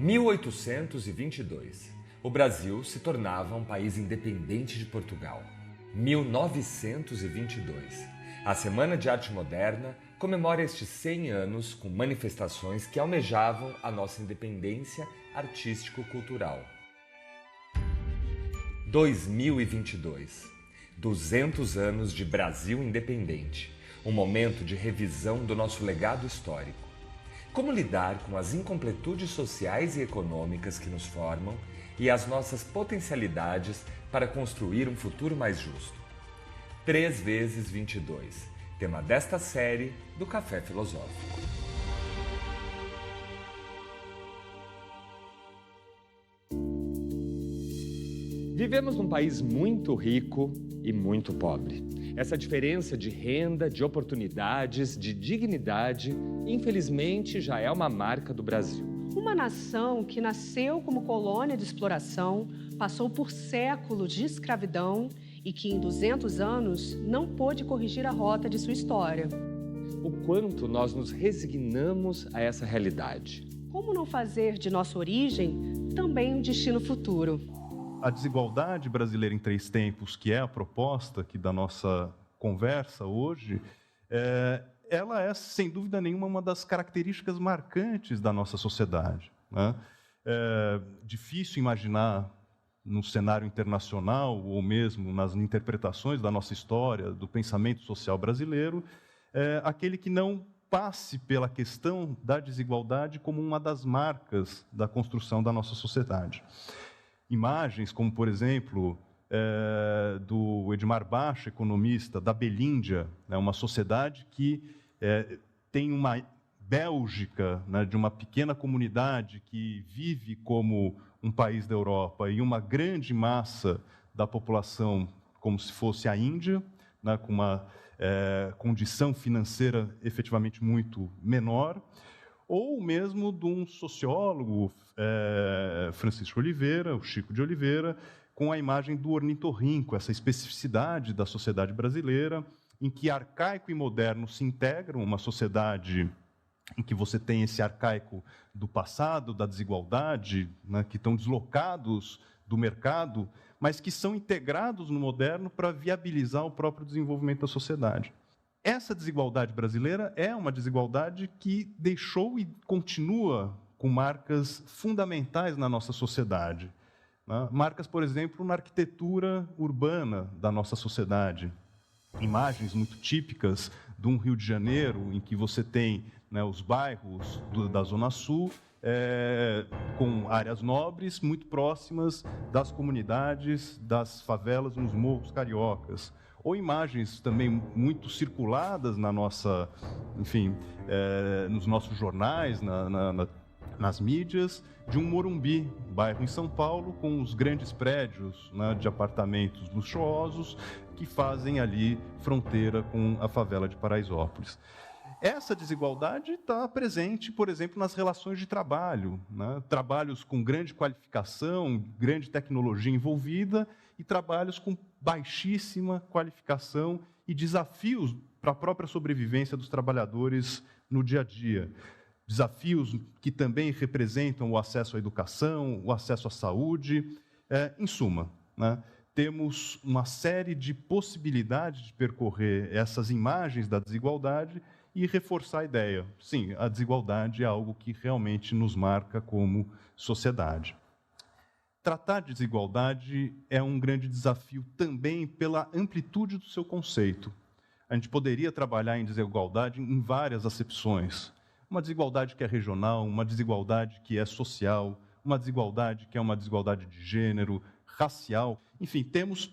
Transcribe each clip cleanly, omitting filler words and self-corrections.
1822. O Brasil se tornava um país independente de Portugal. 1922. A Semana de Arte Moderna comemora estes 100 anos com manifestações que almejavam a nossa independência artístico-cultural. 2022. 200 anos de Brasil independente. Um momento de revisão do nosso legado histórico. Como lidar com as incompletudes sociais e econômicas que nos formam e as nossas potencialidades para construir um futuro mais justo. 3 vezes 22, tema desta série do Café Filosófico. Vivemos num país muito rico e muito pobre. Essa diferença de renda, de oportunidades, de dignidade, infelizmente já é uma marca do Brasil. Uma nação que nasceu como colônia de exploração, passou por séculos de escravidão e que em 200 anos não pôde corrigir a rota de sua história. O quanto nós nos resignamos a essa realidade. Como não fazer de nossa origem também um destino futuro? A desigualdade brasileira em 3 tempos, que é a proposta aqui da nossa conversa hoje, ela é, sem dúvida nenhuma, uma das características marcantes da nossa sociedade, né? É difícil imaginar, no cenário internacional, ou mesmo nas interpretações da nossa história, do pensamento social brasileiro, aquele que não passe pela questão da desigualdade como uma das marcas da construção da nossa sociedade. Imagens como, por exemplo, do Edmar Baixa, economista, da Belíndia, né, uma sociedade que tem uma Bélgica, né, de uma pequena comunidade que vive como um país da Europa e uma grande massa da população como se fosse a Índia, né, com uma condição financeira efetivamente muito menor, ou mesmo de um sociólogo, Francisco Oliveira, o Chico de Oliveira, com a imagem do ornitorrinco, essa especificidade da sociedade brasileira, em que arcaico e moderno se integram, uma sociedade em que você tem esse arcaico do passado, da desigualdade, né, que estão deslocados do mercado, mas que são integrados no moderno para viabilizar o próprio desenvolvimento da sociedade. Essa desigualdade brasileira é uma desigualdade que deixou e continua com marcas fundamentais na nossa sociedade, né? Marcas, por exemplo, na arquitetura urbana da nossa sociedade. Imagens muito típicas de um Rio de Janeiro, em que você tem, né, os bairros da Zona Sul, com áreas nobres muito próximas das comunidades, das favelas nos morros cariocas. Ou imagens também muito circuladas na nossa, enfim, nos nossos jornais, nas mídias, de um Morumbi, bairro em São Paulo, com os grandes prédios, né, de apartamentos luxuosos que fazem ali fronteira com a favela de Paraisópolis. Essa desigualdade está presente, por exemplo, nas relações de trabalho, né? Trabalhos com grande qualificação, grande tecnologia envolvida, e trabalhos com baixíssima qualificação e desafios para a própria sobrevivência dos trabalhadores no dia a dia. Desafios que também representam o acesso à educação, o acesso à saúde. Em suma, né, temos uma série de possibilidades de percorrer essas imagens da desigualdade e reforçar a ideia. Sim, a desigualdade é algo que realmente nos marca como sociedade. Tratar de desigualdade é um grande desafio também pela amplitude do seu conceito. A gente poderia trabalhar em desigualdade em várias acepções. Uma desigualdade que é regional, uma desigualdade que é social, uma desigualdade que é uma desigualdade de gênero, racial. Enfim, temos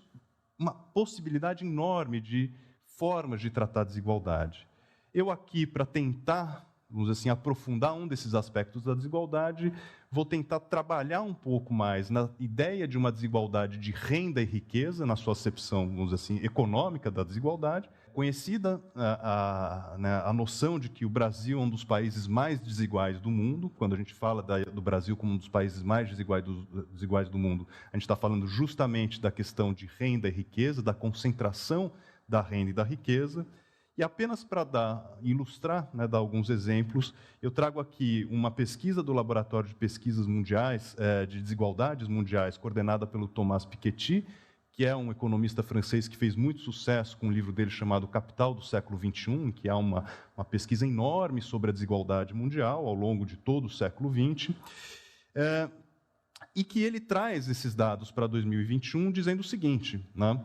uma possibilidade enorme de formas de tratar a desigualdade. Eu aqui, para tentar, vamos dizer assim, aprofundar um desses aspectos da desigualdade, vou tentar trabalhar um pouco mais na ideia de uma desigualdade de renda e riqueza, na sua acepção, vamos dizer assim, econômica da desigualdade. Conhecida a noção de que o Brasil é um dos países mais desiguais do mundo. Quando a gente fala do Brasil como um dos países mais desiguais do mundo, a gente está falando justamente da questão de renda e riqueza, da concentração da renda e da riqueza. E apenas para ilustrar, né, dar alguns exemplos, eu trago aqui uma pesquisa do Laboratório de Pesquisas Mundiais, de Desigualdades Mundiais, coordenada pelo Thomas Piketty, que é um economista francês que fez muito sucesso com um livro dele chamado Capital do Século XXI, que é uma pesquisa enorme sobre a desigualdade mundial ao longo de todo o século XX, e que ele traz esses dados para 2021 dizendo o seguinte, né,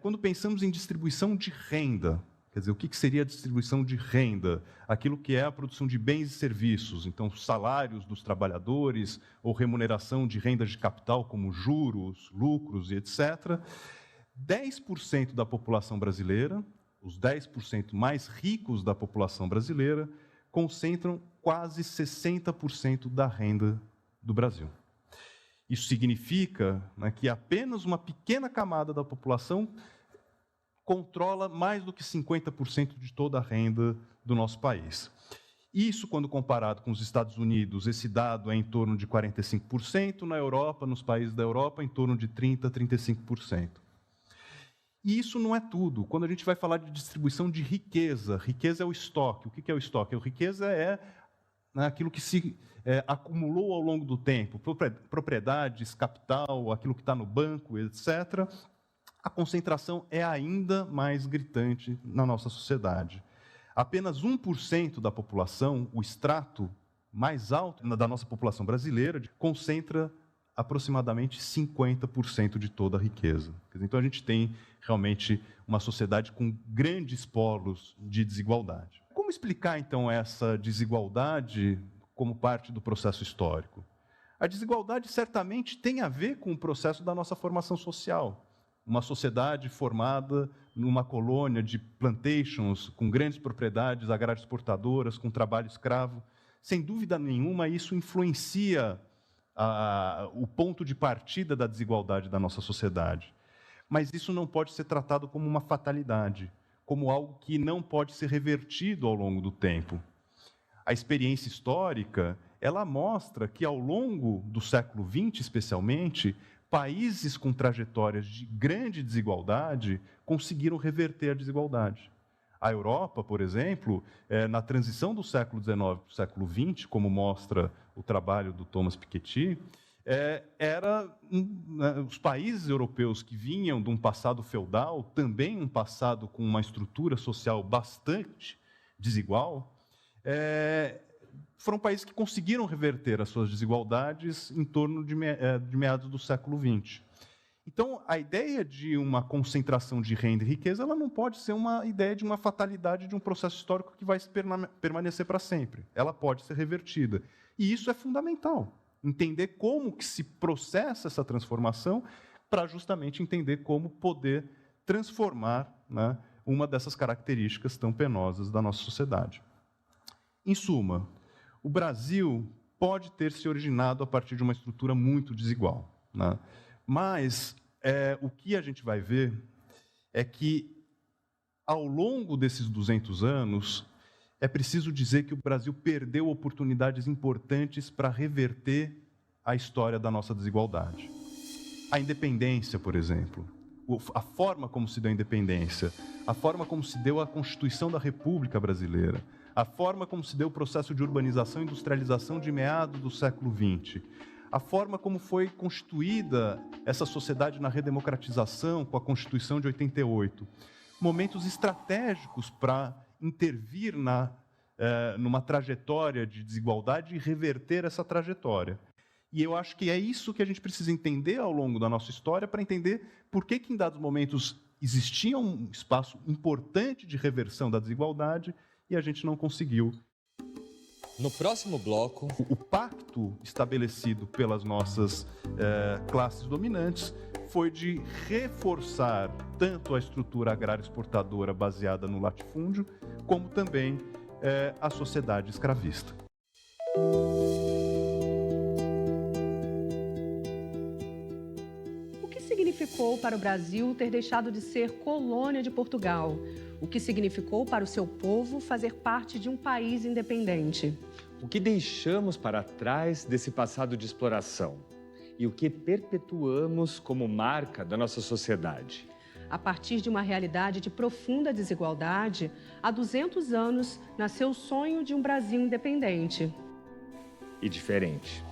quando pensamos em distribuição de renda, quer dizer, o que seria a distribuição de renda? Aquilo que é a produção de bens e serviços, então salários dos trabalhadores ou remuneração de rendas de capital, como juros, lucros e etc. 10% da população brasileira, os 10% mais ricos da população brasileira, concentram quase 60% da renda do Brasil. Isso significa, né, que apenas uma pequena camada da população controla mais do que 50% de toda a renda do nosso país. Isso, quando comparado com os Estados Unidos, esse dado é em torno de 45%, na Europa, nos países da Europa, em torno de 30% a 35%. E isso não é tudo. Quando a gente vai falar de distribuição de riqueza, riqueza é o estoque. O que é o estoque? A riqueza é aquilo que se acumulou ao longo do tempo, propriedades, capital, aquilo que está no banco, etc., a concentração é ainda mais gritante na nossa sociedade. Apenas 1% da população, o extrato mais alto da nossa população brasileira, concentra aproximadamente 50% de toda a riqueza. Então, a gente tem realmente uma sociedade com grandes polos de desigualdade. Como explicar, então, essa desigualdade como parte do processo histórico? A desigualdade certamente tem a ver com o processo da nossa formação social. Uma sociedade formada numa colônia de plantations, com grandes propriedades agrárias exportadoras, com trabalho escravo. Sem dúvida nenhuma, isso influencia o ponto de partida da desigualdade da nossa sociedade. Mas isso não pode ser tratado como uma fatalidade, como algo que não pode ser revertido ao longo do tempo. A experiência histórica, ela mostra que, ao longo do século XX, especialmente, países com trajetórias de grande desigualdade conseguiram reverter a desigualdade. A Europa, por exemplo, na transição do século XIX para o século XX, como mostra o trabalho do Thomas Piketty, os países europeus que vinham de um passado feudal, também um passado com uma estrutura social bastante desigual, foram países que conseguiram reverter as suas desigualdades em torno de meados do século XX. Então, a ideia de uma concentração de renda e riqueza, ela não pode ser uma ideia de uma fatalidade de um processo histórico que vai permanecer para sempre. Ela pode ser revertida. E isso é fundamental. Entender como que se processa essa transformação para justamente entender como poder transformar, né, uma dessas características tão penosas da nossa sociedade. Em suma, o Brasil pode ter se originado a partir de uma estrutura muito desigual, né? Mas o que a gente vai ver é que, ao longo desses 200 anos, é preciso dizer que o Brasil perdeu oportunidades importantes para reverter a história da nossa desigualdade. A independência, por exemplo, a forma como se deu a independência, a forma como se deu a Constituição da República Brasileira, a forma como se deu o processo de urbanização e industrialização de meados do século XX, a forma como foi constituída essa sociedade na redemocratização com a Constituição de 88, momentos estratégicos para intervir numa trajetória de desigualdade e reverter essa trajetória. E eu acho que é isso que a gente precisa entender ao longo da nossa história para entender por que em dados momentos existia um espaço importante de reversão da desigualdade e a gente não conseguiu. No próximo bloco, o pacto estabelecido pelas nossas classes dominantes foi de reforçar tanto a estrutura agrária exportadora baseada no latifúndio, como também a sociedade escravista. O que significou para o Brasil ter deixado de ser colônia de Portugal? O que significou para o seu povo fazer parte de um país independente? O que deixamos para trás desse passado de exploração? E o que perpetuamos como marca da nossa sociedade? A partir de uma realidade de profunda desigualdade, há 200 anos nasceu o sonho de um Brasil independente. E diferente.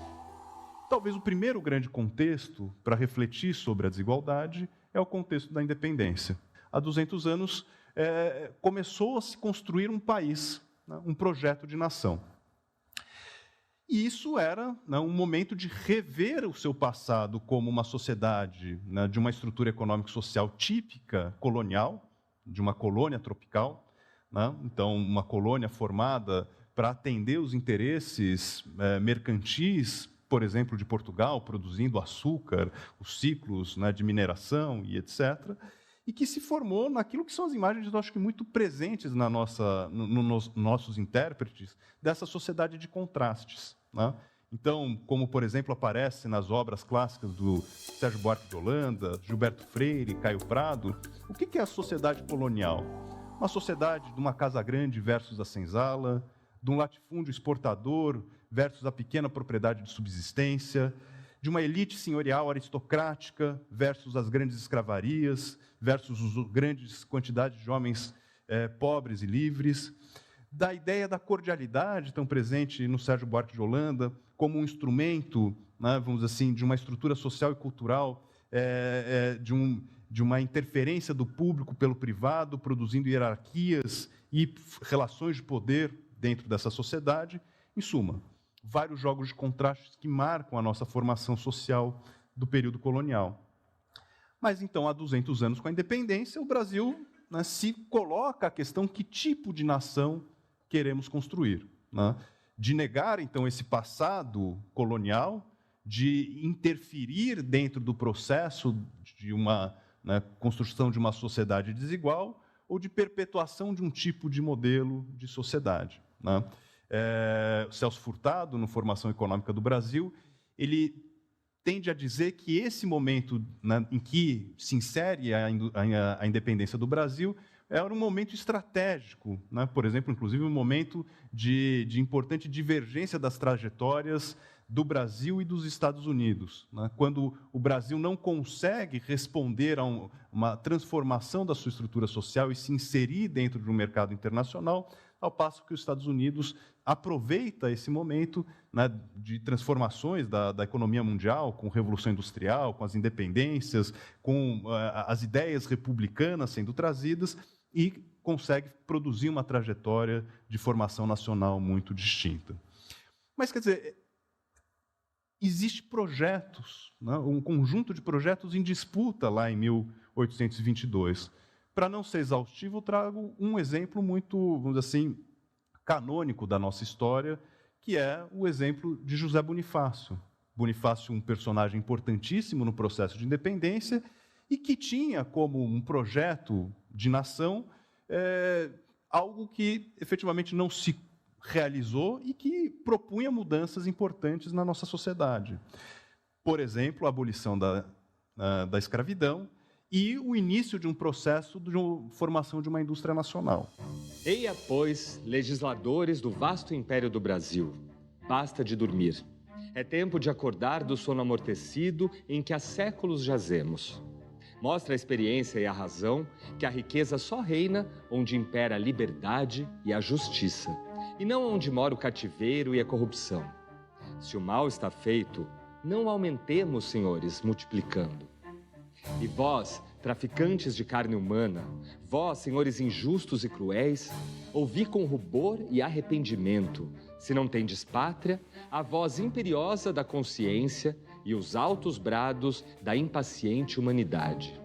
Talvez o primeiro grande contexto para refletir sobre a desigualdade é o contexto da independência. Há 200 anos começou a se construir um país, né, um projeto de nação. E isso era, né, um momento de rever o seu passado como uma sociedade, né, de uma estrutura econômico-social típica colonial, de uma colônia tropical, né? Então, uma colônia formada para atender os interesses mercantis, por exemplo, de Portugal, produzindo açúcar, os ciclos, né, de mineração e etc., e que se formou naquilo que são as imagens, eu acho que muito presentes nos nossos intérpretes, dessa sociedade de contrastes, né? Então, como, por exemplo, aparece nas obras clássicas do Sérgio Buarque de Holanda, Gilberto Freire, Caio Prado, o que é a sociedade colonial? Uma sociedade de uma casa grande versus a senzala, de um latifúndio exportador versus a pequena propriedade de subsistência, de uma elite senhorial aristocrática versus as grandes escravarias, versus as grandes quantidades de homens pobres e livres, da ideia da cordialidade tão presente no Sérgio Buarque de Holanda, como um instrumento, né, vamos dizer assim, de uma estrutura social e cultural, de uma interferência do público pelo privado, produzindo hierarquias e relações de poder dentro dessa sociedade. Em suma, vários jogos de contrastes que marcam a nossa formação social do período colonial. Mas, então, há 200 anos, com a independência, o Brasil, né, se coloca a questão que tipo de nação queremos construir, né? De negar, então, esse passado colonial, de interferir dentro do processo de uma, né, construção de uma sociedade desigual ou de perpetuação de um tipo de modelo de sociedade, né? Celso Furtado, no Formação Econômica do Brasil, ele tende a dizer que esse momento, né, em que se insere a independência do Brasil era um momento estratégico, né? Por exemplo, inclusive um momento de importante divergência das trajetórias do Brasil e dos Estados Unidos, né? Quando o Brasil não consegue responder a uma transformação da sua estrutura social e se inserir dentro de um mercado internacional, ao passo que os Estados Unidos aproveita esse momento, né, de transformações da economia mundial, com a Revolução Industrial, com as independências, com as ideias republicanas sendo trazidas, e consegue produzir uma trajetória de formação nacional muito distinta. Mas, quer dizer, existem projetos, né, um conjunto de projetos em disputa lá em 1822. Para não ser exaustivo, eu trago um exemplo muito, vamos dizer assim, canônico da nossa história, que é o exemplo de José Bonifácio. Bonifácio, um personagem importantíssimo no processo de independência e que tinha como um projeto de nação algo que efetivamente não se realizou e que propunha mudanças importantes na nossa sociedade. Por exemplo, a abolição da escravidão e o início de um processo de formação de uma indústria nacional. Eia, pois, legisladores do vasto império do Brasil, basta de dormir. É tempo de acordar do sono amortecido em que há séculos jazemos. Mostra a experiência e a razão que a riqueza só reina onde impera a liberdade e a justiça, e não onde mora o cativeiro e a corrupção. Se o mal está feito, não aumentemos, senhores, multiplicando. E vós, traficantes de carne humana, vós, senhores injustos e cruéis, ouvi com rubor e arrependimento, se não tendes pátria, a voz imperiosa da consciência e os altos brados da impaciente humanidade.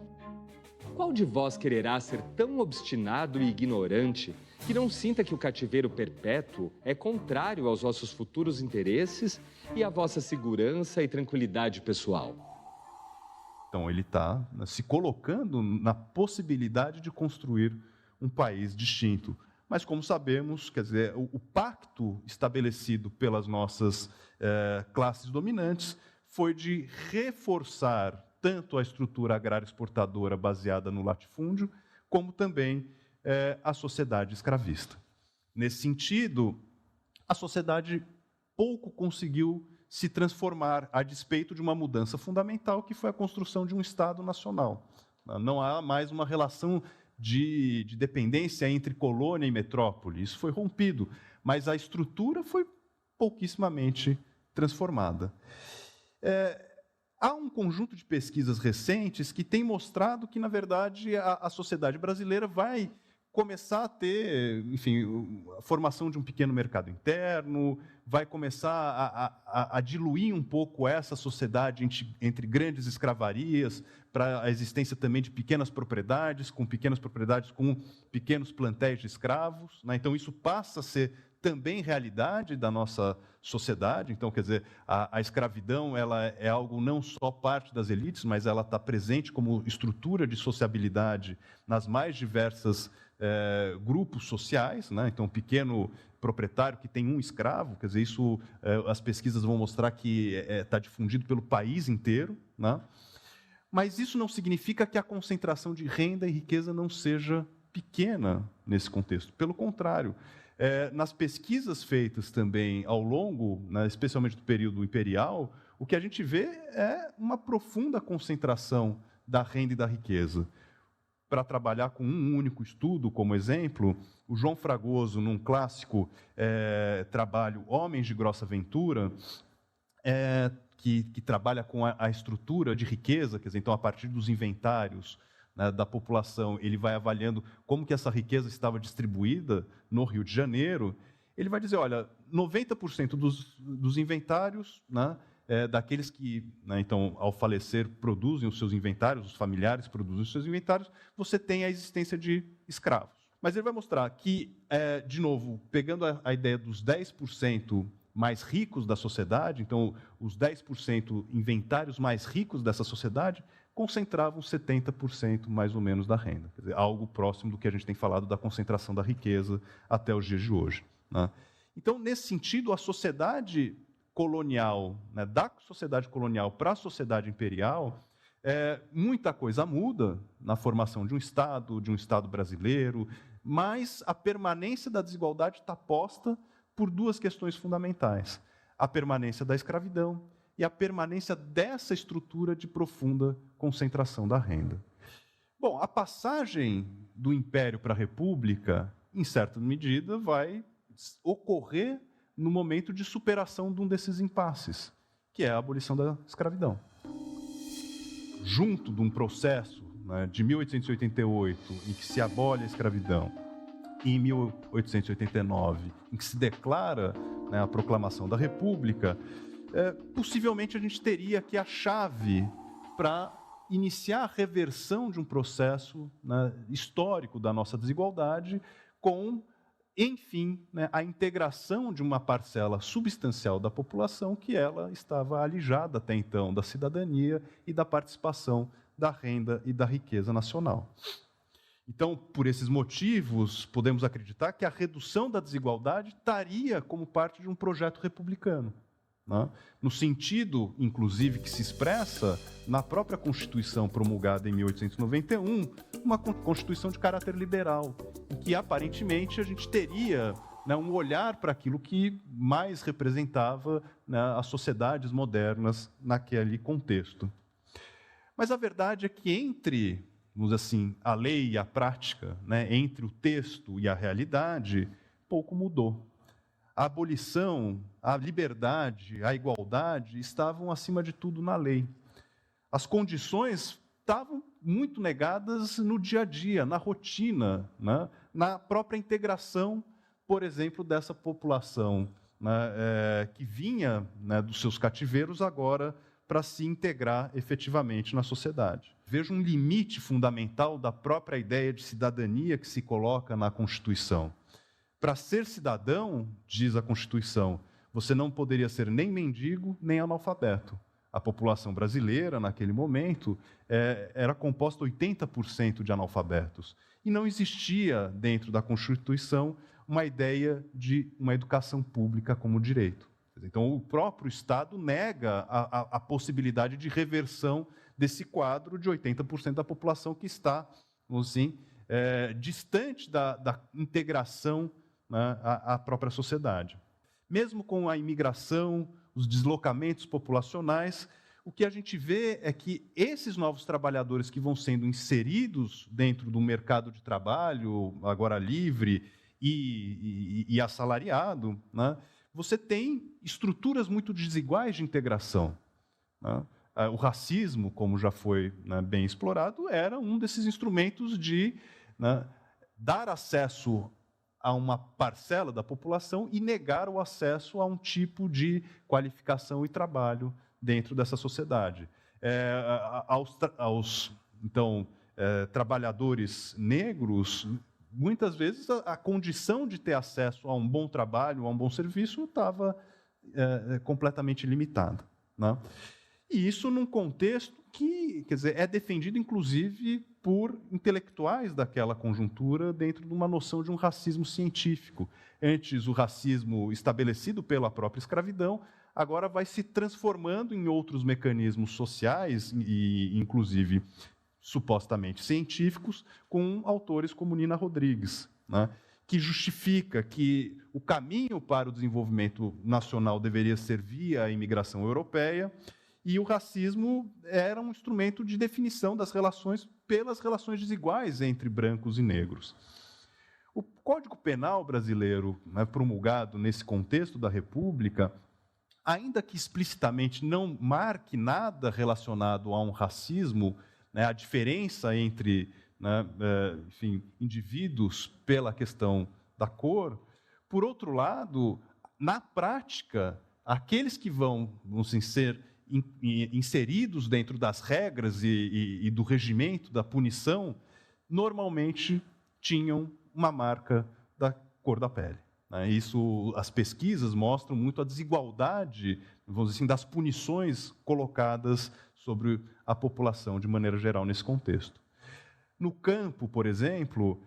Qual de vós quererá ser tão obstinado e ignorante que não sinta que o cativeiro perpétuo é contrário aos vossos futuros interesses e à vossa segurança e tranquilidade pessoal? Então, ele está se colocando na possibilidade de construir um país distinto. Mas, como sabemos, quer dizer, o pacto estabelecido pelas nossas classes dominantes foi de reforçar tanto a estrutura agrária exportadora baseada no latifúndio, como também a sociedade escravista. Nesse sentido, a sociedade pouco conseguiu se transformar a despeito de uma mudança fundamental, que foi a construção de um Estado nacional. Não há mais uma relação de dependência entre colônia e metrópole. Isso foi rompido, mas a estrutura foi pouquissimamente transformada. Há um conjunto de pesquisas recentes que tem mostrado que, na verdade, a sociedade brasileira vai começar a ter, enfim, a formação de um pequeno mercado interno, vai começar a diluir um pouco essa sociedade entre grandes escravarias, para a existência também de pequenas propriedades com pequenos plantéis de escravos. Então, isso passa a ser também realidade da nossa sociedade. Então, quer dizer, a escravidão ela é algo não só parte das elites, mas ela está presente como estrutura de sociabilidade nas mais diversas grupos sociais. Então, um pequeno proprietário que tem um escravo, quer dizer, isso as pesquisas vão mostrar que está difundido pelo país inteiro. Mas isso não significa que a concentração de renda e riqueza não seja pequena nesse contexto. Pelo contrário, nas pesquisas feitas também ao longo, especialmente do período imperial, o que a gente vê é uma profunda concentração da renda e da riqueza. Para trabalhar com um único estudo, como exemplo, o João Fragoso, num clássico trabalho Homens de Grossa Ventura, que trabalha com a estrutura de riqueza, quer dizer, então, a partir dos inventários da população, ele vai avaliando como que essa riqueza estava distribuída no Rio de Janeiro. Ele vai dizer, olha, 90% dos inventários, daqueles que, então, ao falecer, produzem os seus inventários, os familiares produzem os seus inventários, você tem a existência de escravos. Mas ele vai mostrar que, de novo, pegando a ideia dos 10% mais ricos da sociedade, então, os 10% inventários mais ricos dessa sociedade, concentravam 70% mais ou menos da renda. Quer dizer, algo próximo do que a gente tem falado da concentração da riqueza até os dias de hoje. Então, nesse sentido, a sociedade colonial, da sociedade colonial para a sociedade imperial, muita coisa muda na formação de um Estado brasileiro, mas a permanência da desigualdade está posta por duas questões fundamentais: a permanência da escravidão e a permanência dessa estrutura de profunda concentração da renda. Bom, a passagem do Império para a República, em certa medida, vai ocorrer no momento de superação de um desses impasses, que é a abolição da escravidão. Junto de um processo de 1888, em que se abole a escravidão, e em 1889, em que se declara a proclamação da República, possivelmente a gente teria aqui a chave para iniciar a reversão de um processo histórico da nossa desigualdade com, enfim, a integração de uma parcela substancial da população que ela estava alijada até então da cidadania e da participação da renda e da riqueza nacional. Então, por esses motivos, podemos acreditar que a redução da desigualdade estaria como parte de um projeto republicano, no sentido, inclusive, que se expressa na própria Constituição promulgada em 1891, uma Constituição de caráter liberal, em que, aparentemente, a gente teria um olhar para aquilo que mais representava as sociedades modernas naquele contexto. Mas a verdade é que entre, vamos dizer assim, a lei e a prática, entre o texto e a realidade, pouco mudou. A abolição, a liberdade, a igualdade estavam, acima de tudo, na lei. As condições estavam muito negadas no dia a dia, na rotina, na própria integração, por exemplo, dessa população que vinha dos seus cativeiros agora para se integrar efetivamente na sociedade. Vejo um limite fundamental da própria ideia de cidadania que se coloca na Constituição. Para ser cidadão, diz a Constituição, você não poderia ser nem mendigo, nem analfabeto. A população brasileira, naquele momento, era composta 80% de analfabetos. E não existia, dentro da Constituição, uma ideia de uma educação pública como direito. Então, o próprio Estado nega a possibilidade de reversão desse quadro de 80% da população que está, vamos assim, distante da integração à própria sociedade. Mesmo com a imigração, os deslocamentos populacionais, o que a gente vê é que esses novos trabalhadores que vão sendo inseridos dentro do mercado de trabalho, agora livre e assalariado, né, você tem estruturas muito desiguais de integração, né? O racismo, como já foi, né, bem explorado, era um desses instrumentos de, né, dar acesso a uma parcela da população e negar o acesso a um tipo de qualificação e trabalho dentro dessa sociedade. Trabalhadores negros, muitas vezes a condição de ter acesso a um bom trabalho, a um bom serviço, estava completamente limitada, né? E isso num contexto que, quer dizer, é defendido, inclusive, por intelectuais daquela conjuntura dentro de uma noção de um racismo científico. Antes, o racismo estabelecido pela própria escravidão, agora vai se transformando em outros mecanismos sociais e, inclusive, supostamente científicos, com autores como Nina Rodrigues, né, que justifica que o caminho para o desenvolvimento nacional deveria ser via a imigração europeia, e o racismo era um instrumento de definição das relações pelas relações desiguais entre brancos e negros. O Código Penal brasileiro, né, promulgado nesse contexto da República, ainda que explicitamente não marque nada relacionado a um racismo, né, a diferença entre, né, indivíduos pela questão da cor, por outro lado, na prática, aqueles que vão ser inseridos dentro das regras e do regimento da punição, normalmente tinham uma marca da cor da pele, né? Isso, as pesquisas mostram muito a desigualdade, vamos dizer assim, das punições colocadas sobre a população de maneira geral nesse contexto. No campo, por exemplo,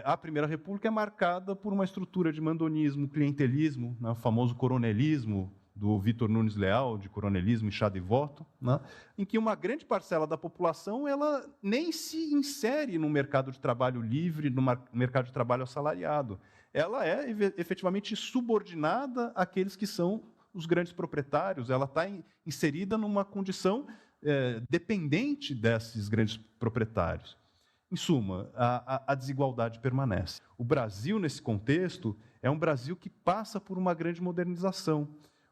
a Primeira República é marcada por uma estrutura de mandonismo, clientelismo, né, o famoso coronelismo do Vitor Nunes Leal, de coronelismo e chá de voto, né, em que uma grande parcela da população ela nem se insere no mercado de trabalho livre, no mercado de trabalho assalariado. Ela é efetivamente subordinada àqueles que são os grandes proprietários, ela está inserida numa condição dependente desses grandes proprietários. Em suma, a desigualdade permanece. O Brasil, nesse contexto, é um Brasil que passa por uma grande modernização.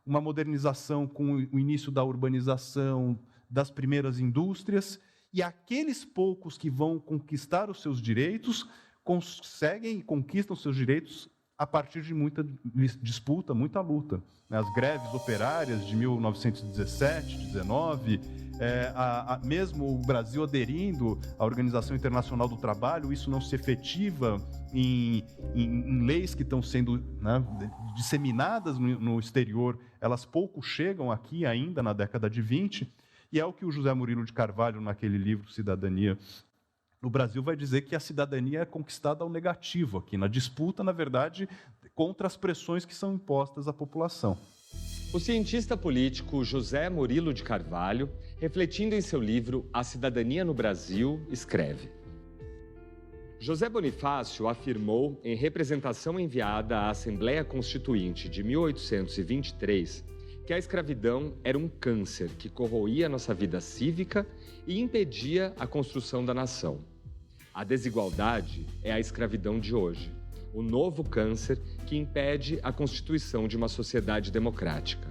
Uma modernização com o início da urbanização, das primeiras indústrias, e aqueles poucos que vão conquistar os seus direitos, conseguem e conquistam seus direitos a partir de muita disputa, muita luta. As greves operárias de 1917, 19, mesmo o Brasil aderindo à Organização Internacional do Trabalho, isso não se efetiva em leis que estão sendo, né, disseminadas no exterior, elas pouco chegam aqui ainda na década de 20, e é o que o José Murilo de Carvalho, naquele livro Cidadania no Brasil, vai dizer que a cidadania é conquistada ao negativo aqui, na disputa, na verdade, contra as pressões que são impostas à população. O cientista político José Murilo de Carvalho, refletindo em seu livro A Cidadania no Brasil, escreve: José Bonifácio afirmou, em representação enviada à Assembleia Constituinte de 1823, que a escravidão era um câncer que corroía nossa vida cívica e impedia a construção da nação. A desigualdade é a escravidão de hoje, o novo câncer que impede a constituição de uma sociedade democrática.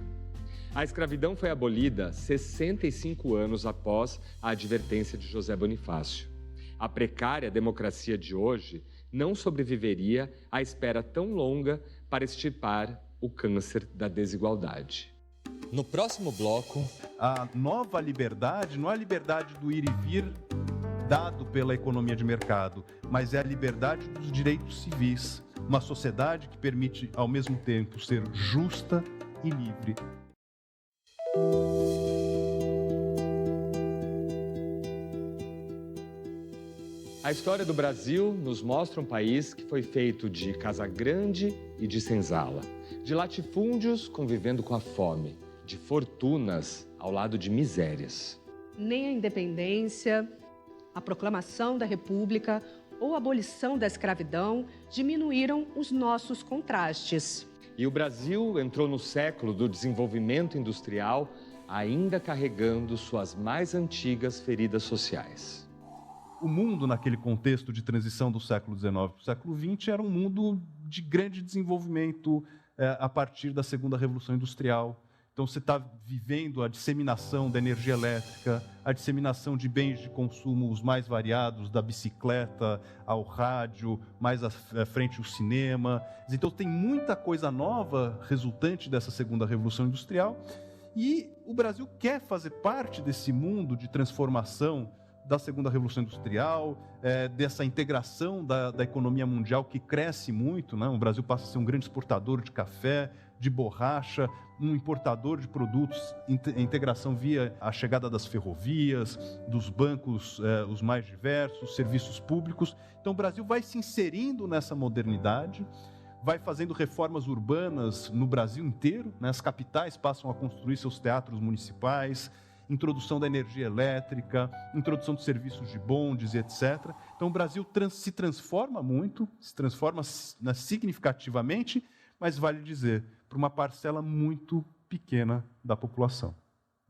A escravidão foi abolida 65 anos após a advertência de José Bonifácio. A precária democracia de hoje não sobreviveria à espera tão longa para extirpar o câncer da desigualdade. No próximo bloco... A nova liberdade não é a liberdade do ir e vir dado pela economia de mercado, mas é a liberdade dos direitos civis. Uma sociedade que permite, ao mesmo tempo, ser justa e livre. A história do Brasil nos mostra um país que foi feito de casa grande e de senzala, de latifúndios convivendo com a fome, de fortunas ao lado de misérias. Nem a independência, a proclamação da República ou a abolição da escravidão diminuíram os nossos contrastes. E o Brasil entrou no século do desenvolvimento industrial ainda carregando suas mais antigas feridas sociais. O mundo, naquele contexto de transição do século XIX para o século XX, era um mundo de grande desenvolvimento a partir da segunda Revolução Industrial. Então, você está vivendo a disseminação da energia elétrica, a disseminação de bens de consumo os mais variados, da bicicleta ao rádio, mais à frente o cinema. Então, tem muita coisa nova resultante dessa segunda Revolução Industrial. E o Brasil quer fazer parte desse mundo de transformação da segunda Revolução Industrial, dessa integração da economia mundial que cresce muito, né? O Brasil passa a ser um grande exportador de café, de borracha, um importador de produtos, integração via a chegada das ferrovias, dos bancos os mais diversos, serviços públicos. Então o Brasil vai se inserindo nessa modernidade, vai fazendo reformas urbanas no Brasil inteiro, né? As capitais passam a construir seus teatros municipais, introdução da energia elétrica, introdução de serviços de bondes e etc. Então o Brasil se transforma muito, se transforma significativamente, mas vale dizer, para uma parcela muito pequena da população.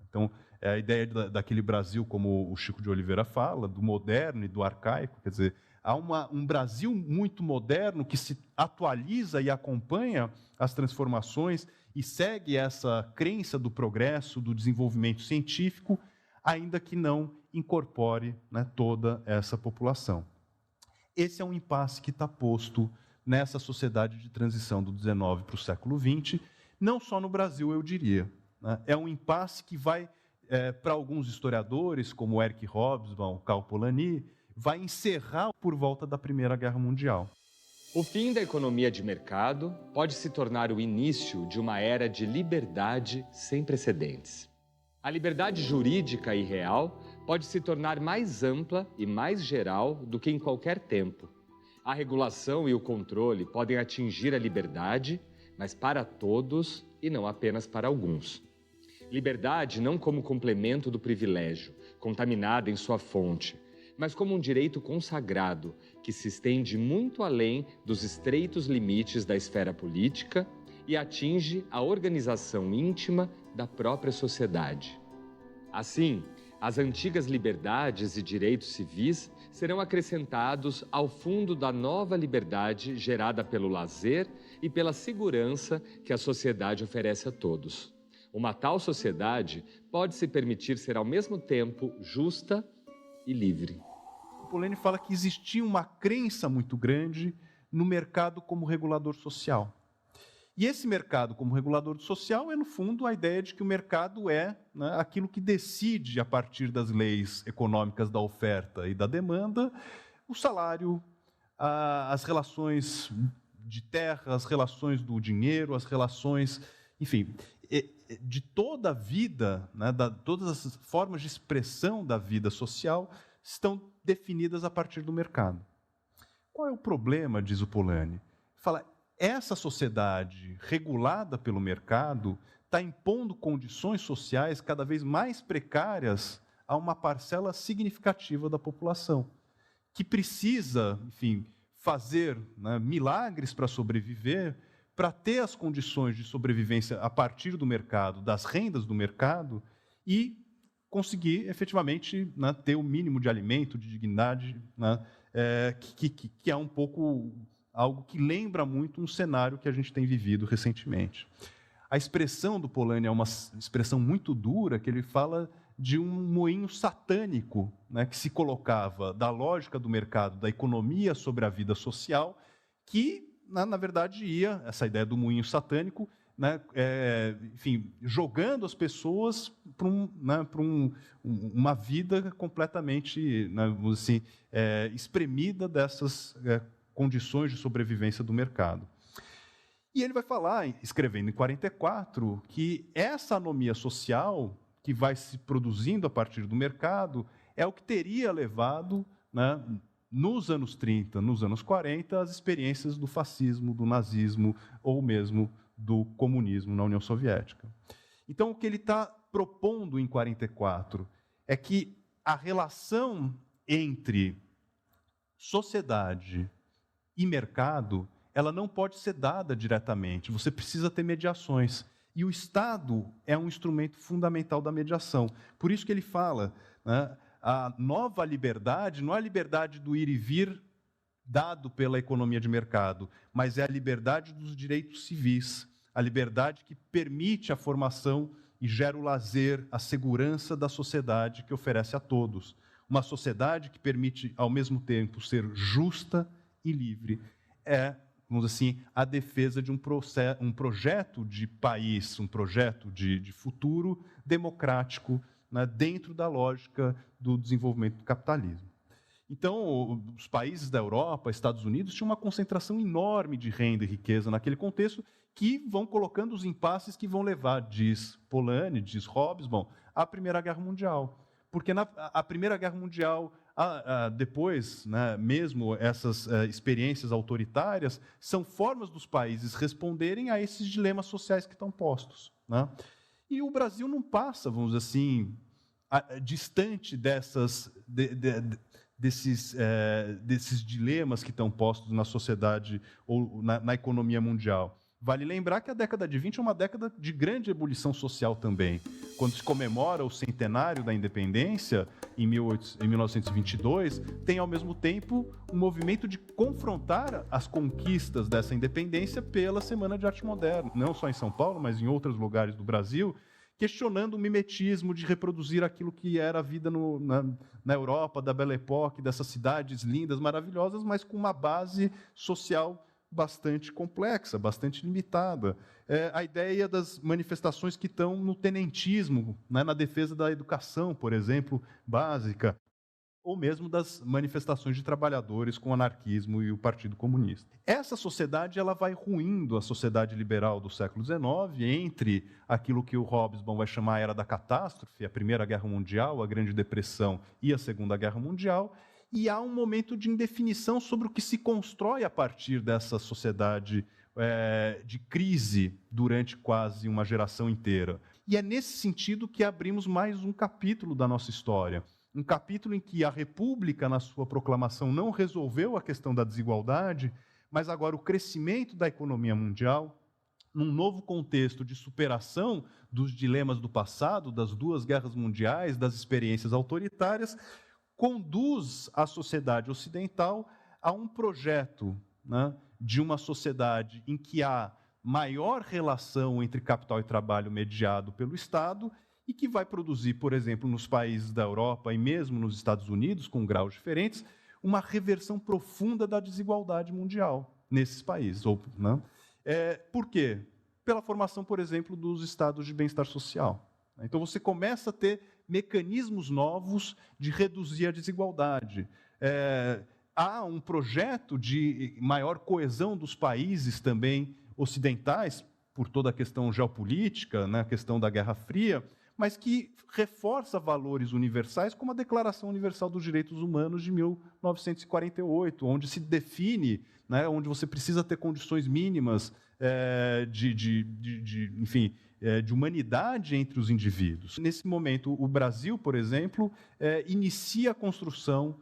Então, é a ideia daquele Brasil, como o Chico de Oliveira fala, do moderno e do arcaico, quer dizer, há um Brasil muito moderno que se atualiza e acompanha as transformações e segue essa crença do progresso, do desenvolvimento científico, ainda que não incorpore, né, toda essa população. Esse é um impasse que está posto nessa sociedade de transição do XIX para o século XX, não só no Brasil, eu diria, né? É um impasse que vai, para alguns historiadores, como Eric Hobsbawm, Karl Polanyi, vai encerrar por volta da Primeira Guerra Mundial. O fim da economia de mercado pode se tornar o início de uma era de liberdade sem precedentes. A liberdade jurídica e real pode se tornar mais ampla e mais geral do que em qualquer tempo. A regulação e o controle podem atingir a liberdade, mas para todos e não apenas para alguns. Liberdade não como complemento do privilégio, contaminada em sua fonte, mas como um direito consagrado que se estende muito além dos estreitos limites da esfera política e atinge a organização íntima da própria sociedade. Assim, as antigas liberdades e direitos civis serão acrescentados ao fundo da nova liberdade gerada pelo lazer e pela segurança que a sociedade oferece a todos. Uma tal sociedade pode se permitir ser ao mesmo tempo justa e livre. O Polanyi fala que existia uma crença muito grande no mercado como regulador social. E esse mercado como regulador social é, no fundo, a ideia de que o mercado é, né, aquilo que decide, a partir das leis econômicas da oferta e da demanda, o salário, as relações de terra, as relações do dinheiro, as relações, enfim, de toda a vida, né, todas as formas de expressão da vida social estão definidas a partir do mercado. Qual é o problema, diz o Polanyi? Fala, essa sociedade regulada pelo mercado está impondo condições sociais cada vez mais precárias a uma parcela significativa da população, que precisa, enfim, fazer, né, milagres para sobreviver, para ter as condições de sobrevivência a partir do mercado, das rendas do mercado, e conseguir efetivamente, né, ter o mínimo de alimento, de dignidade, né, que é um pouco algo que lembra muito um cenário que a gente tem vivido recentemente. A expressão do Polanyi é uma expressão muito dura, que ele fala de um moinho satânico, né, que se colocava da lógica do mercado, da economia sobre a vida social, que, na verdade, ia, essa ideia do moinho satânico, né, enfim, jogando as pessoas para uma vida completamente, né, assim, espremida dessas condições de sobrevivência do mercado. E ele vai falar, escrevendo em 44, que essa anomia social que vai se produzindo a partir do mercado é o que teria levado, né, nos anos 30, nos anos 40, as experiências do fascismo, do nazismo ou mesmo do comunismo na União Soviética. Então, o que ele está propondo em 44 é que a relação entre sociedade e mercado, ela não pode ser dada diretamente, você precisa ter mediações. E o Estado é um instrumento fundamental da mediação. Por isso que ele fala, né, a nova liberdade não é a liberdade do ir e vir dado pela economia de mercado, mas é a liberdade dos direitos civis, a liberdade que permite a formação e gera o lazer, a segurança da sociedade que oferece a todos. Uma sociedade que permite, ao mesmo tempo, ser justa e livre. É, vamos dizer assim, a defesa de um projeto de país, um projeto de futuro democrático, né, dentro da lógica do desenvolvimento do capitalismo. Então, os países da Europa, Estados Unidos, tinham uma concentração enorme de renda e riqueza naquele contexto, que vão colocando os impasses que vão levar, diz Polanyi, diz Hobsbawm, à Primeira Guerra Mundial. Porque a Primeira Guerra Mundial, depois, né, mesmo essas experiências autoritárias, são formas dos países responderem a esses dilemas sociais que estão postos, né? E o Brasil não passa, vamos dizer assim, distante desses dilemas que estão postos na sociedade ou na economia mundial. Vale lembrar que a década de 20 é uma década de grande ebulição social também. Quando se comemora o centenário da independência, em 1922, tem, ao mesmo tempo, um movimento de confrontar as conquistas dessa independência pela Semana de Arte Moderna, não só em São Paulo, mas em outros lugares do Brasil, questionando o mimetismo de reproduzir aquilo que era a vida na Europa, da Belle Époque, dessas cidades lindas, maravilhosas, mas com uma base social bastante complexa, bastante limitada. A ideia das manifestações que estão no tenentismo, né, na defesa da educação, por exemplo, básica, ou mesmo das manifestações de trabalhadores com o anarquismo e o Partido Comunista. Essa sociedade ela vai ruindo a sociedade liberal do século XIX, entre aquilo que o Hobsbawm vai chamar a Era da Catástrofe, a Primeira Guerra Mundial, a Grande Depressão e a Segunda Guerra Mundial, e há um momento de indefinição sobre o que se constrói a partir dessa sociedade de crise durante quase uma geração inteira. E é nesse sentido que abrimos mais um capítulo da nossa história. Um capítulo em que a República, na sua proclamação, não resolveu a questão da desigualdade, mas agora o crescimento da economia mundial, num novo contexto de superação dos dilemas do passado, das duas guerras mundiais, das experiências autoritárias, conduz a sociedade ocidental a um projeto, né, de uma sociedade em que há maior relação entre capital e trabalho mediado pelo Estado e que vai produzir, por exemplo, nos países da Europa e mesmo nos Estados Unidos, com graus diferentes, uma reversão profunda da desigualdade mundial nesses países. Né? Por quê? Pela formação, por exemplo, dos estados de bem-estar social. Então, você começa a ter mecanismos novos de reduzir a desigualdade. Há um projeto de maior coesão dos países também ocidentais, por toda a questão geopolítica, né, a questão da Guerra Fria, mas que reforça valores universais, como a Declaração Universal dos Direitos Humanos de 1948, onde se define, né, onde você precisa ter condições mínimas de humanidade entre os indivíduos. Nesse momento, o Brasil, por exemplo, inicia a construção,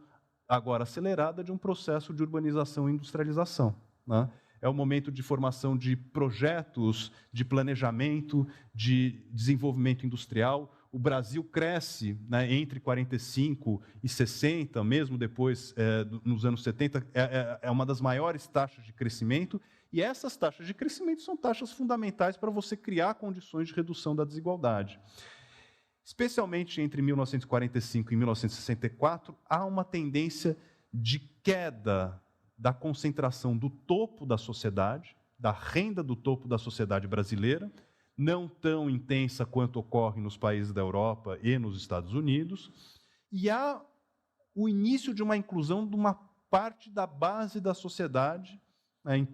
agora acelerada, de um processo de urbanização e industrialização, né? É o momento de formação de projetos de planejamento, de desenvolvimento industrial. O Brasil cresce, né, entre 45 e 60, mesmo depois, nos anos 70, é uma das maiores taxas de crescimento. E essas taxas de crescimento são taxas fundamentais para você criar condições de redução da desigualdade. Especialmente entre 1945 e 1964, há uma tendência de queda da concentração do topo da sociedade, da renda do topo da sociedade brasileira, não tão intensa quanto ocorre nos países da Europa e nos Estados Unidos, e há o início de uma inclusão de uma parte da base da sociedade, né,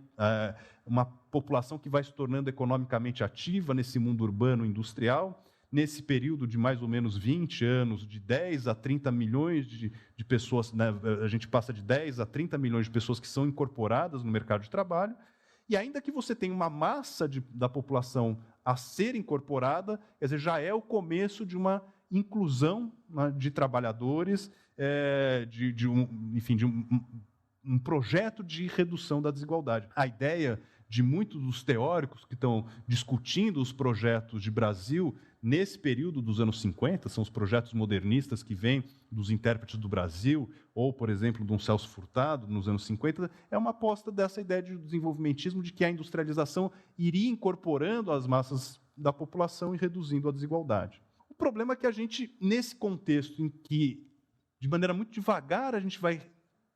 uma população que vai se tornando economicamente ativa nesse mundo urbano industrial, nesse período de mais ou menos 20 anos, de 10 a 30 milhões de pessoas, né, a gente passa de 10 a 30 milhões de pessoas que são incorporadas no mercado de trabalho, e ainda que você tenha uma massa da população a ser incorporada, quer dizer, já é o começo de uma inclusão, né, de trabalhadores, um projeto de redução da desigualdade. A ideia de muitos dos teóricos que estão discutindo os projetos de Brasil nesse período dos anos 50, são os projetos modernistas que vêm dos intérpretes do Brasil, ou, por exemplo, de um Celso Furtado, nos anos 50, é uma aposta dessa ideia de desenvolvimentismo, de que a industrialização iria incorporando as massas da população e reduzindo a desigualdade. O problema é que a gente, nesse contexto em que, de maneira muito devagar, a gente vai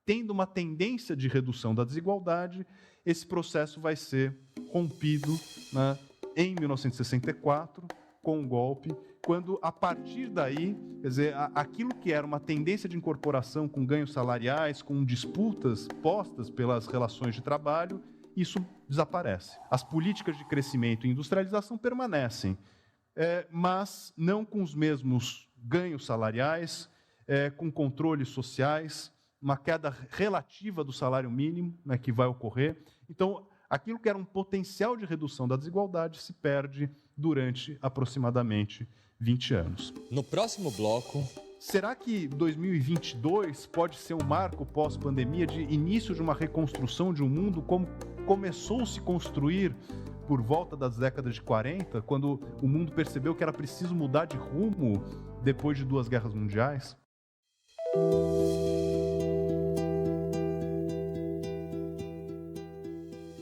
tendo uma tendência de redução da desigualdade, esse processo vai ser rompido, né, em 1964, com o golpe, quando, a partir daí, quer dizer, aquilo que era uma tendência de incorporação com ganhos salariais, com disputas postas pelas relações de trabalho, isso desaparece. As políticas de crescimento e industrialização permanecem, mas não com os mesmos ganhos salariais, com controles sociais, uma queda relativa do salário mínimo, né, que vai ocorrer. Então, aquilo que era um potencial de redução da desigualdade se perde durante aproximadamente 20 anos. No próximo bloco... Será que 2022 pode ser um marco pós-pandemia de início de uma reconstrução de um mundo como começou a se construir por volta das décadas de 40, quando o mundo percebeu que era preciso mudar de rumo depois de 2 guerras mundiais?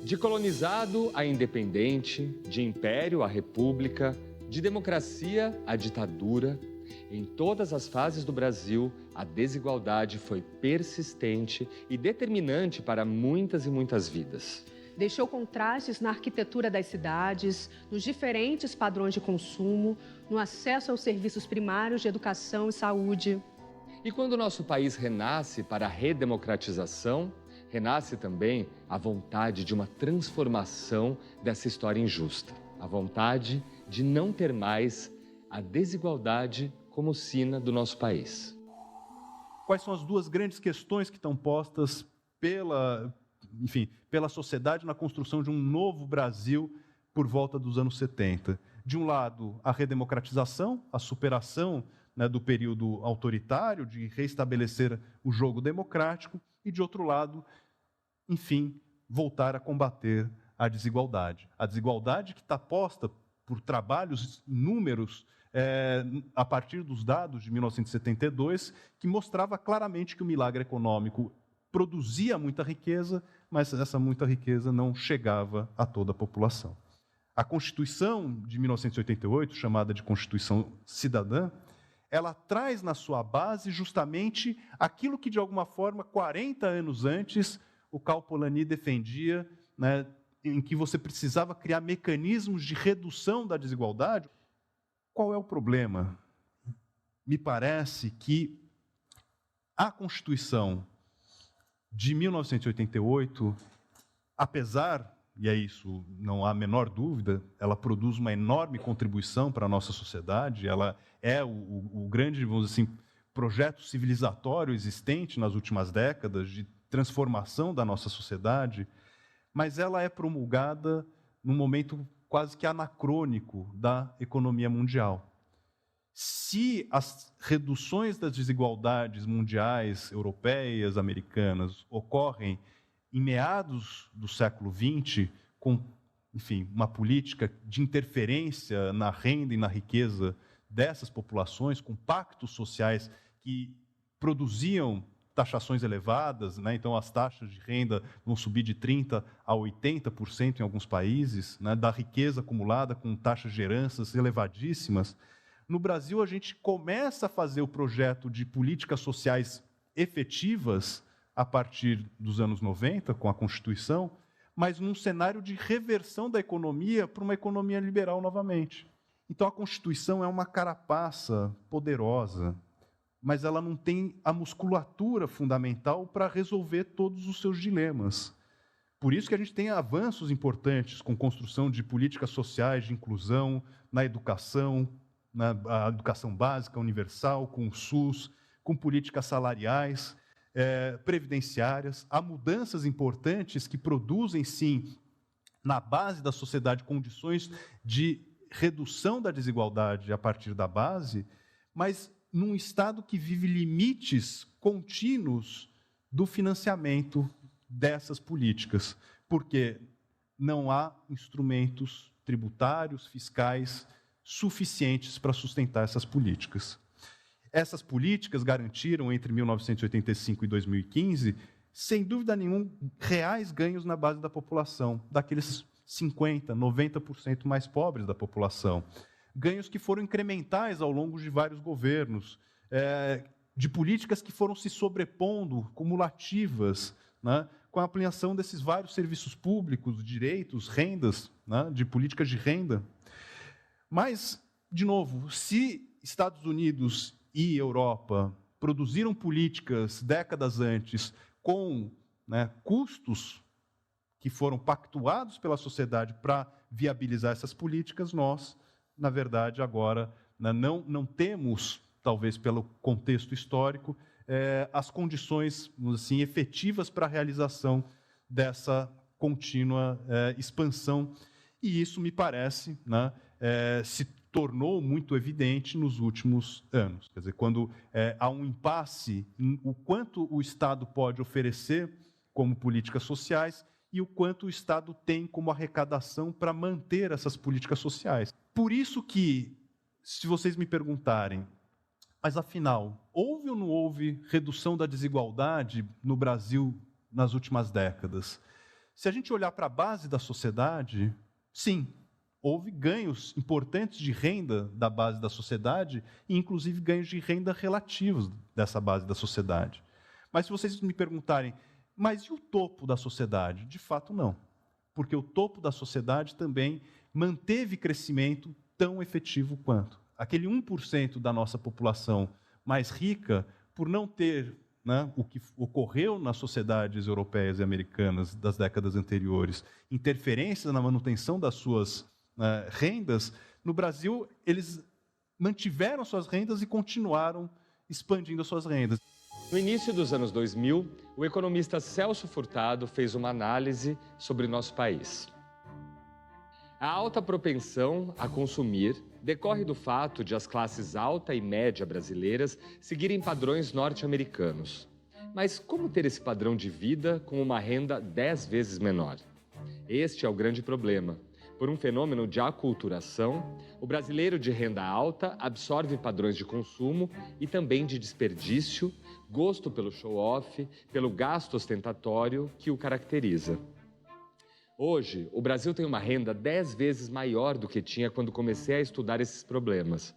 De colonizado a independente, de império a república, de democracia à ditadura, em todas as fases do Brasil, a desigualdade foi persistente e determinante para muitas e muitas vidas. Deixou contrastes na arquitetura das cidades, nos diferentes padrões de consumo, no acesso aos serviços primários de educação e saúde. E quando o nosso país renasce para a redemocratização, renasce também a vontade de uma transformação dessa história injusta. A vontade de não ter mais a desigualdade como sina do nosso país. Quais são as 2 grandes questões que estão postas pela sociedade na construção de um novo Brasil por volta dos anos 70? De um lado, a redemocratização, a superação, né, do período autoritário, de restabelecer o jogo democrático, e, de outro lado, enfim, voltar a combater a desigualdade. A desigualdade que está posta por trabalhos inúmeros a partir dos dados de 1972, que mostrava claramente que o milagre econômico produzia muita riqueza, mas essa muita riqueza não chegava a toda a população. A Constituição de 1988, chamada de Constituição Cidadã, ela traz na sua base justamente aquilo que, de alguma forma, 40 anos antes, o Karl Polanyi defendia, né, em que você precisava criar mecanismos de redução da desigualdade. Qual é o problema? Me parece que a Constituição de 1988, apesar, e é isso, não há a menor dúvida, ela produz uma enorme contribuição para a nossa sociedade, ela é o grande, vamos dizer assim, projeto civilizatório existente nas últimas décadas de transformação da nossa sociedade, mas ela é promulgada num momento quase que anacrônico da economia mundial. Se as reduções das desigualdades mundiais, europeias, americanas, ocorrem em meados do século XX, com, enfim, uma política de interferência na renda e na riqueza dessas populações, com pactos sociais que produziam taxações elevadas, né? Então as taxas de renda vão subir de 30% a 80% em alguns países, né? Da riqueza acumulada com taxas de heranças elevadíssimas. No Brasil, a gente começa a fazer o projeto de políticas sociais efetivas a partir dos anos 90, com a Constituição, mas num cenário de reversão da economia para uma economia liberal novamente. Então, a Constituição é uma carapaça poderosa, mas ela não tem a musculatura fundamental para resolver todos os seus dilemas. Por isso que a gente tem avanços importantes com construção de políticas sociais de inclusão na educação básica, universal, com o SUS, com políticas salariais, previdenciárias. Há mudanças importantes que produzem, sim, na base da sociedade, condições de redução da desigualdade a partir da base, mas num Estado que vive limites contínuos do financiamento dessas políticas. Porque não há instrumentos tributários, fiscais suficientes para sustentar essas políticas. Essas políticas garantiram, entre 1985 e 2015, sem dúvida nenhuma, reais ganhos na base da população, daqueles 50%, 90% mais pobres da população. Ganhos que foram incrementais ao longo de vários governos, de políticas que foram se sobrepondo, cumulativas, né, com a ampliação desses vários serviços públicos, direitos, rendas, né, de políticas de renda. Mas, de novo, se Estados Unidos e Europa produziram políticas décadas antes com, né, custos que foram pactuados pela sociedade para viabilizar essas políticas, nós, na verdade, agora, né, não temos, talvez pelo contexto histórico, as condições, assim, efetivas para a realização dessa contínua expansão. E isso, me parece, né, se tornou muito evidente nos últimos anos. Quer dizer, quando há um impasse em o quanto o Estado pode oferecer como políticas sociais e o quanto o Estado tem como arrecadação para manter essas políticas sociais. Por isso que, se vocês me perguntarem, mas afinal, houve ou não houve redução da desigualdade no Brasil nas últimas décadas? Se a gente olhar para a base da sociedade, sim, houve ganhos importantes de renda da base da sociedade e, inclusive, ganhos de renda relativos dessa base da sociedade. Mas se vocês me perguntarem, mas e o topo da sociedade? De fato, não. Porque o topo da sociedade também manteve crescimento tão efetivo quanto. Aquele 1% da nossa população mais rica, por não ter, né, o que ocorreu nas sociedades europeias e americanas das décadas anteriores, interferências na manutenção das suas rendas, no Brasil, eles mantiveram suas rendas e continuaram expandindo as suas rendas. No início dos anos 2000, o economista Celso Furtado fez uma análise sobre nosso país. A alta propensão a consumir decorre do fato de as classes alta e média brasileiras seguirem padrões norte-americanos. Mas como ter esse padrão de vida com uma renda 10 vezes menor? Este é o grande problema. Por um fenômeno de aculturação, o brasileiro de renda alta absorve padrões de consumo e também de desperdício, gosto pelo show-off, pelo gasto ostentatório que o caracteriza. Hoje, o Brasil tem uma renda 10 vezes maior do que tinha quando comecei a estudar esses problemas,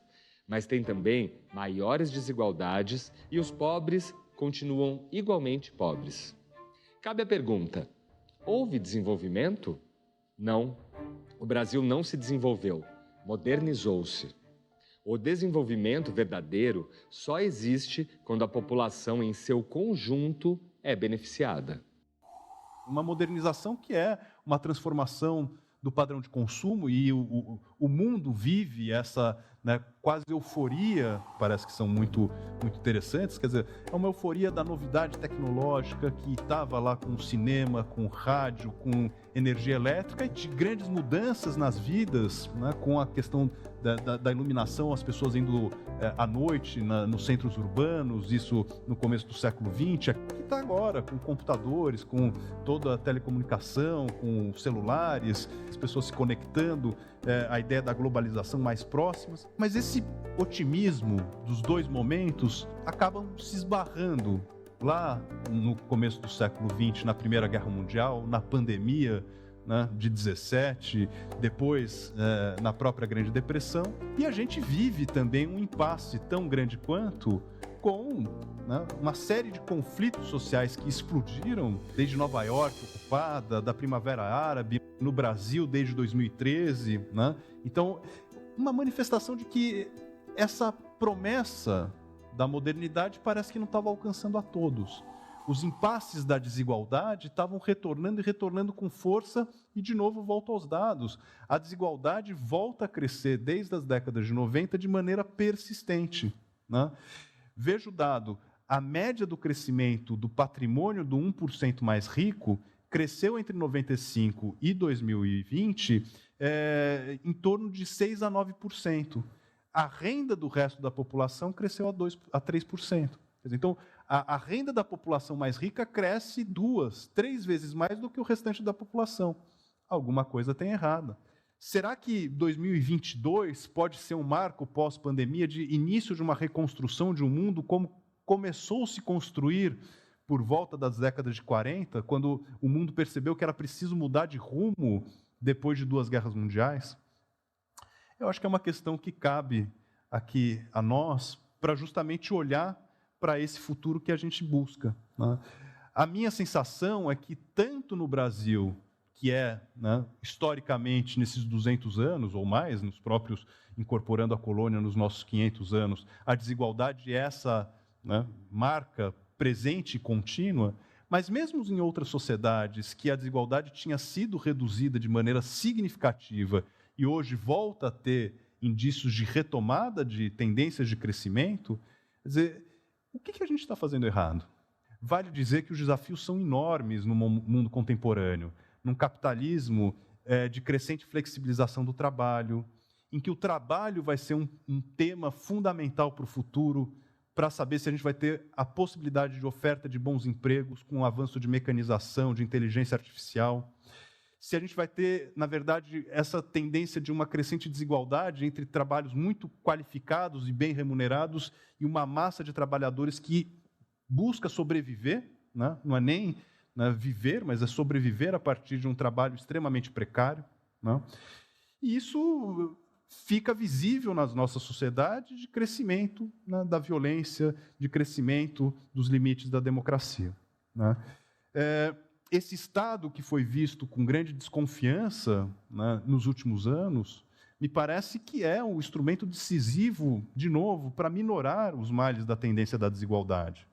mas tem também maiores desigualdades e os pobres continuam igualmente pobres. Cabe a pergunta: houve desenvolvimento? Não. O Brasil não se desenvolveu, modernizou-se. O desenvolvimento verdadeiro só existe quando a população em seu conjunto é beneficiada. Uma modernização que é uma transformação do padrão de consumo, e o mundo vive essa, né, quase euforia, parece que são muito interessantes, quer dizer, é uma euforia da novidade tecnológica que estava lá com o cinema, com o rádio, com energia elétrica, e de grandes mudanças nas vidas, né, com a questão da iluminação, as pessoas indo à noite nos centros urbanos, isso no começo do século XX, aqui está agora, com computadores, com toda a telecomunicação, com celulares, as pessoas se conectando, a ideia da globalização mais próximas. Mas esse otimismo dos dois momentos acabam se esbarrando lá no começo do século XX, na Primeira Guerra Mundial, na pandemia, né, de 17, depois na própria Grande Depressão, e a gente vive também um impasse tão grande quanto com, né, uma série de conflitos sociais que explodiram desde Nova York ocupada, da Primavera Árabe, no Brasil desde 2013, né? Então, uma manifestação de que essa promessa da modernidade parece que não estava alcançando a todos. Os impasses da desigualdade estavam retornando e retornando com força, e de novo volto aos dados. A desigualdade volta a crescer desde as décadas de 90 de maneira persistente, né? Veja o dado, a média do crescimento do patrimônio do 1% mais rico cresceu entre 95 e 2020 em torno de 6% a 9%. A renda do resto da população cresceu a 3%. Então, a renda da população mais rica cresce 2, 3 vezes mais do que o restante da população. alguma coisa tem errado. Será que 2022 pode ser um marco pós-pandemia de início de uma reconstrução de um mundo como começou a se construir por volta das décadas de 40, quando o mundo percebeu que era preciso mudar de rumo depois de 2 guerras mundiais? Eu acho que é uma questão que cabe aqui a nós para justamente olhar para esse futuro que a gente busca, né? A minha sensação é que tanto no Brasil, que é, né, historicamente, nesses 200 anos ou mais, nos próprios, incorporando a colônia nos nossos 500 anos, a desigualdade é essa, né, marca presente e contínua, mas mesmo em outras sociedades que a desigualdade tinha sido reduzida de maneira significativa e hoje volta a ter indícios de retomada de tendências de crescimento, quer dizer, o que a gente está fazendo errado? Vale dizer que os desafios são enormes no mundo contemporâneo, num capitalismo de crescente flexibilização do trabalho, em que o trabalho vai ser um tema fundamental para o futuro, para saber se a gente vai ter a possibilidade de oferta de bons empregos com o avanço de mecanização, de inteligência artificial, se a gente vai ter, na verdade, essa tendência de uma crescente desigualdade entre trabalhos muito qualificados e bem remunerados e uma massa de trabalhadores que busca sobreviver, né? Não é nem, né, viver, mas é sobreviver a partir de um trabalho extremamente precário, né? E isso fica visível nas nossas sociedades de crescimento, né, da violência, de crescimento dos limites da democracia, né? Esse Estado que foi visto com grande desconfiança, né, nos últimos anos, me parece que é um instrumento decisivo, de novo, para minorar os males da tendência da desigualdade,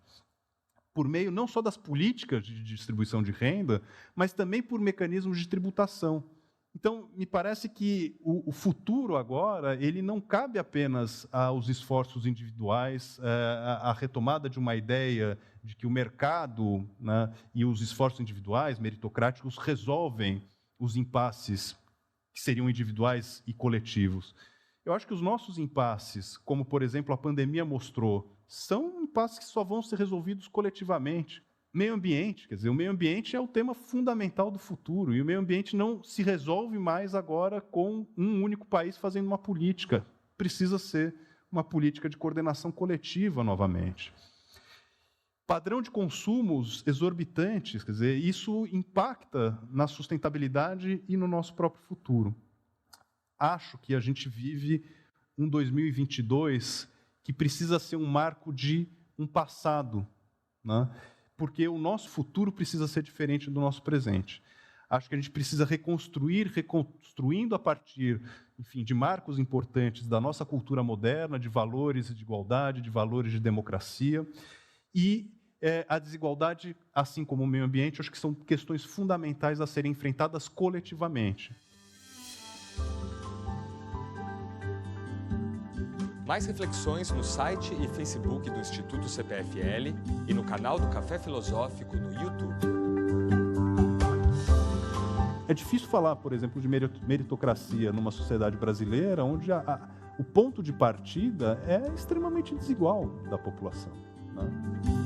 por meio não só das políticas de distribuição de renda, mas também por mecanismos de tributação. Então, me parece que o futuro agora, ele não cabe apenas aos esforços individuais, à retomada de uma ideia de que o mercado, né, e os esforços individuais, meritocráticos, resolvem os impasses que seriam individuais e coletivos. Eu acho que os nossos impasses, como, por exemplo, a pandemia mostrou, são impasses que só vão ser resolvidos coletivamente. Meio ambiente, quer dizer, o meio ambiente é o tema fundamental do futuro, e o meio ambiente não se resolve mais agora com um único país fazendo uma política. Precisa ser uma política de coordenação coletiva novamente. Padrão de consumos exorbitantes, quer dizer, isso impacta na sustentabilidade e no nosso próprio futuro. Acho que a gente vive um 2022 que precisa ser um marco de um passado, né? Porque o nosso futuro precisa ser diferente do nosso presente. Acho que a gente precisa reconstruindo a partir, enfim, de marcos importantes da nossa cultura moderna, de valores de igualdade, de valores de democracia. E a desigualdade, assim como o meio ambiente, acho que são questões fundamentais a serem enfrentadas coletivamente. Mais reflexões no site e Facebook do Instituto CPFL e no canal do Café Filosófico no YouTube. É difícil falar, por exemplo, de meritocracia numa sociedade brasileira onde o ponto de partida é extremamente desigual da população, né?